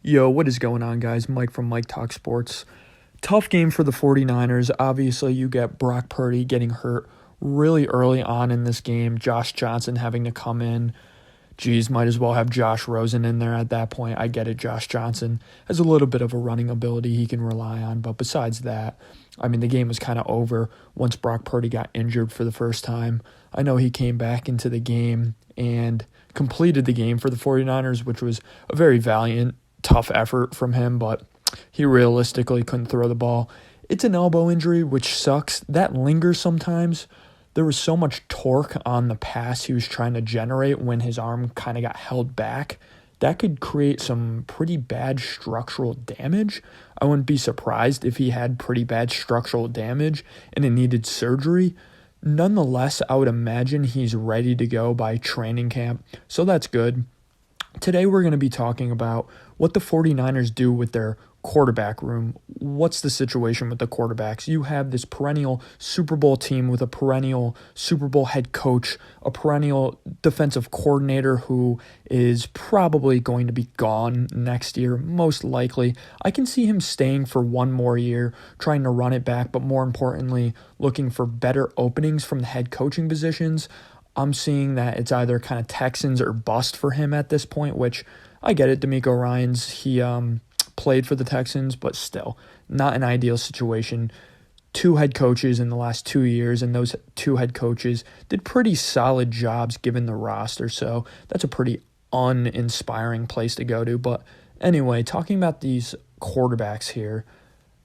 Yo, what is going on, guys? Mike from Mike Talk Sports. Tough game for the 49ers. Obviously, you get Brock Purdy getting hurt really early on in this game. Josh Johnson having to come in. Geez, might as well have Josh Rosen in there at that point. I get it. Josh Johnson has a little bit of a running ability he can rely on. But besides that, I mean, the game was kind of over once Brock Purdy got injured for the first time. I know he came back into the game and completed the game for the 49ers, which was a very valiant, tough effort from him, but he realistically couldn't throw the ball. It's an elbow injury, which sucks. That lingers sometimes. There was so much torque on the pass he was trying to generate when his arm kind of got held back. That could create some pretty bad structural damage. I wouldn't be surprised if he had pretty bad structural damage and it needed surgery. Nonetheless, I would imagine he's ready to go by training camp, so that's good. Today we're going to be talking about what the 49ers do with their quarterback room. What's the situation with the quarterbacks? You have this perennial Super Bowl team with a perennial Super Bowl head coach, a perennial defensive coordinator who is probably going to be gone next year, most likely. I can see him staying for one more year, trying to run it back, but more importantly, looking for better openings from the head coaching positions. I'm seeing that it's either kind of Texans or bust for him at this point, which I get it. DeMeco Ryans, he played for the Texans, but still not an ideal situation. Two head coaches in the last 2 years, and those two head coaches did pretty solid jobs given the roster, so that's a pretty uninspiring place to go to. But anyway, talking about these quarterbacks here,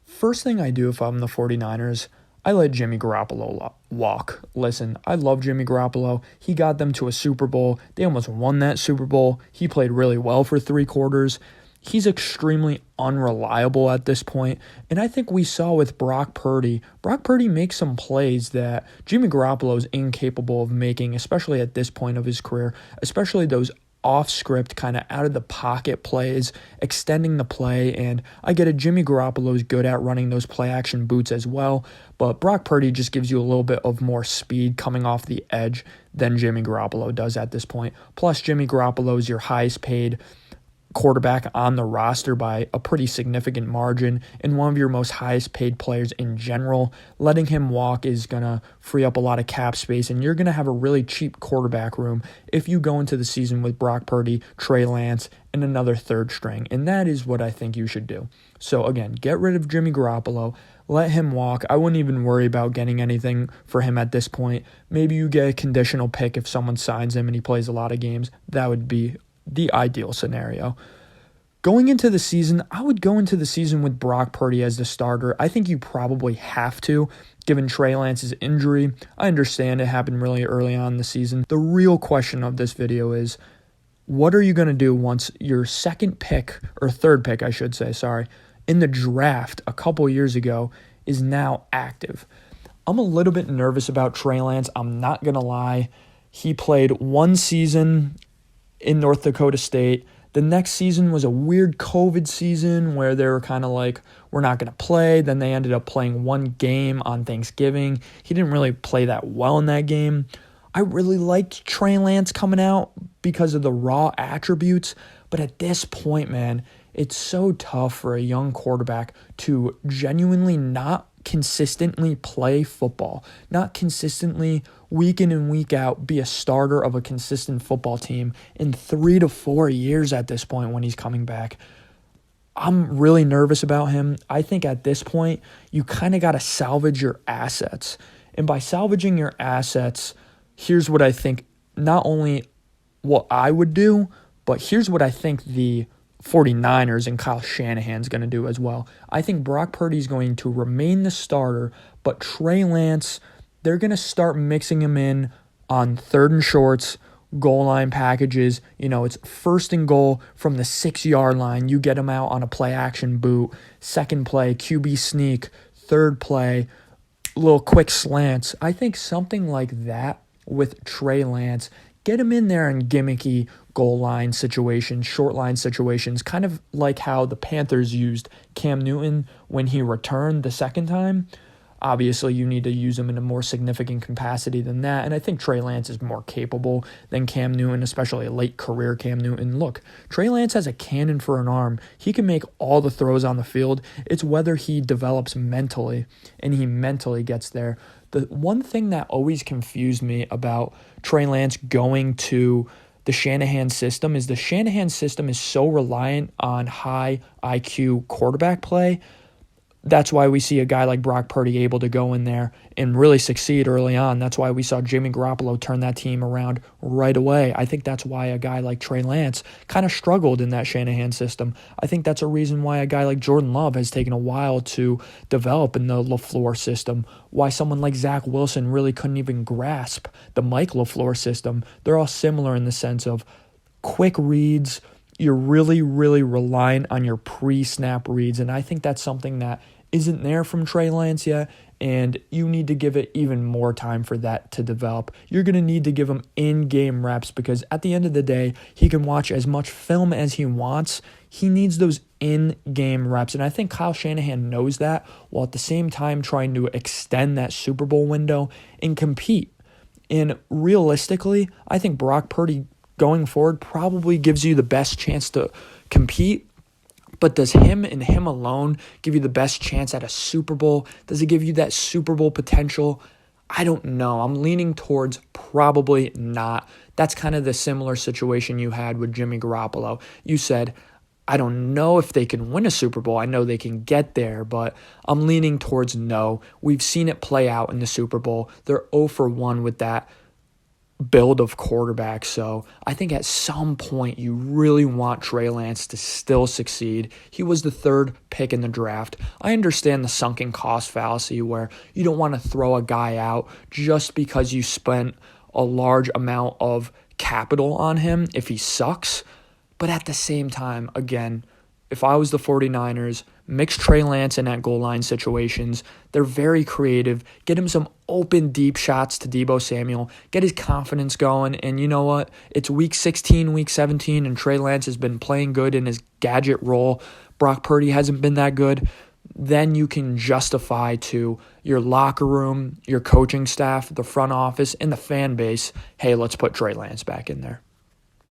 first thing I do if I'm the 49ers, I let Jimmy Garoppolo walk. Listen, I love Jimmy Garoppolo. He got them to a Super Bowl. They almost won that Super Bowl. He played really well for 3 quarters. He's extremely unreliable at this point. And I think we saw with Brock Purdy makes some plays that Jimmy Garoppolo is incapable of making, especially at this point of his career, especially those off-script, kind of out-of-the-pocket plays, extending the play, and I get it, Jimmy Garoppolo is good at running those play-action boots as well, but Brock Purdy just gives you a little bit of more speed coming off the edge than Jimmy Garoppolo does at this point. Plus, Jimmy Garoppolo is your highest-paid quarterback on the roster by a pretty significant margin and one of your most highest paid players in general. Letting him walk is going to free up a lot of cap space, and you're going to have a really cheap quarterback room if you go into the season with Brock Purdy, Trey Lance, and another third string, and that is what I think you should do. So again, get rid of Jimmy Garoppolo, let him walk. I wouldn't even worry about getting anything for him at this point. Maybe you get a conditional pick if someone signs him and he plays a lot of games. That would be the ideal scenario. Going into the season, I would go into the season with Brock Purdy as the starter. I think you probably have to, given Trey Lance's injury. I understand it happened really early on in the season. The real question of this video is, what are you going to do once your second pick, or third pick, I should say, in the draft a couple years ago is now active? I'm a little bit nervous about Trey Lance. I'm not going to lie. He played one season in North Dakota State. The next season was a weird COVID season where they were kind of like, we're not going to play. Then they ended up playing one game on Thanksgiving. He didn't really play that well in that game. I really liked Trey Lance coming out because of the raw attributes. But at this point, man, it's so tough for a young quarterback to genuinely not consistently play football, not consistently week in and week out be a starter of a consistent football team in 3 to 4 years at this point when he's coming back. I'm really nervous about him. I think at this point, you kind of got to salvage your assets. And by salvaging your assets, here's what I think, not only what I would do, but here's what I think the 49ers and Kyle Shanahan's going to do as well. I think Brock Purdy's going to remain the starter, but Trey Lance, they're going to start mixing him in on 3rd and shorts, goal line packages. It's 1st and goal from the 6-yard line. You get him out on a play action boot, 2nd play, QB sneak, 3rd play, little quick slants. I think something like that with Trey Lance. Get him in there in gimmicky goal line situations, short line situations, kind of like how the Panthers used Cam Newton when he returned the second time. Obviously, you need to use him in a more significant capacity than that, and I think Trey Lance is more capable than Cam Newton, especially a late career Cam Newton. Look, Trey Lance has a cannon for an arm. He can make all the throws on the field. It's whether he develops mentally, and he mentally gets there. The one thing that always confused me about Trey Lance going to the Shanahan system is the Shanahan system is so reliant on high IQ quarterback play. That's why we see a guy like Brock Purdy able to go in there and really succeed early on. That's why we saw Jimmy Garoppolo turn that team around right away. I think that's why a guy like Trey Lance kind of struggled in that Shanahan system. I think that's a reason why a guy like Jordan Love has taken a while to develop in the LaFleur system, why someone like Zach Wilson really couldn't even grasp the Mike LaFleur system. They're all similar in the sense of quick reads. You're really, really reliant on your pre-snap reads, and I think that's something that isn't there from Trey Lance yet, and you need to give it even more time for that to develop. You're going to need to give him in-game reps because at the end of the day, he can watch as much film as he wants. He needs those in-game reps, and I think Kyle Shanahan knows that, while at the same time trying to extend that Super Bowl window and compete. And realistically, I think Brock Purdy going forward probably gives you the best chance to compete. But does him and him alone give you the best chance at a Super Bowl? Does it give you that Super Bowl potential? I don't know. I'm leaning towards probably not. That's kind of the similar situation you had with Jimmy Garoppolo. You said, I don't know if they can win a Super Bowl. I know they can get there, but I'm leaning towards no. We've seen it play out in the Super Bowl. They're 0 for 1 with that build of quarterbacks. So I think at some point you really want Trey Lance to still succeed. He was the 3rd pick in the draft. I understand the sunken cost fallacy where you don't want to throw a guy out just because you spent a large amount of capital on him if he sucks. But at the same time, again, if I was the 49ers, mix Trey Lance in at goal line situations. They're very creative. Get him some open, deep shots to Deebo Samuel. Get his confidence going. And you know what? It's week 16, week 17, and Trey Lance has been playing good in his gadget role. Brock Purdy hasn't been that good. Then you can justify to your locker room, your coaching staff, the front office, and the fan base, hey, let's put Trey Lance back in there.